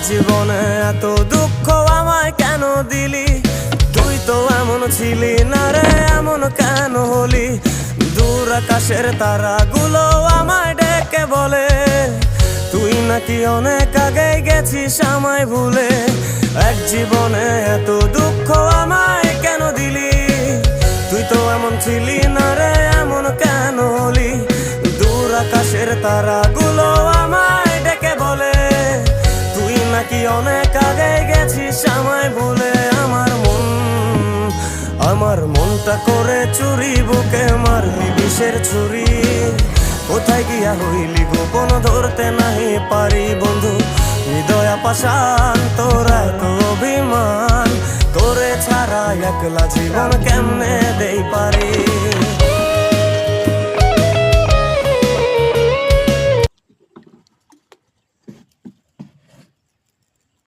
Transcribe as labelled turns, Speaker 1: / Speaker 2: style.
Speaker 1: জীবনে এত দুঃখ আমায় কেন দিলি? তুই তো এমন ছিলি না রে, এমন কেন হলি? দূর আকাশের তারাগুলো আমায় ডেকে বলে তুই নাকি অনেক আগে গেছিস আমায় ভুলে। এক জীবনে এত দুঃখ আমায় কেন দিলি? তুই তো এমন ছিলি না রে, এমন কেন হলি? দূর আকাশের তারাগুলো আমায় ডেকে বলে তুই নাকি অনেক আগে গেছিস আমায় ভুলে। আমার মনটা করে চুরি, বুকে মারলি বিষের ছুরি। কোথায় গিয়া হইলি গোপন, ধরতে নাহি পারি বন্ধু। হৃদয় পাষাণ তোর এত অভিমান, তোরে ছাড়া একলা জীবন কেমনে দেই পারি।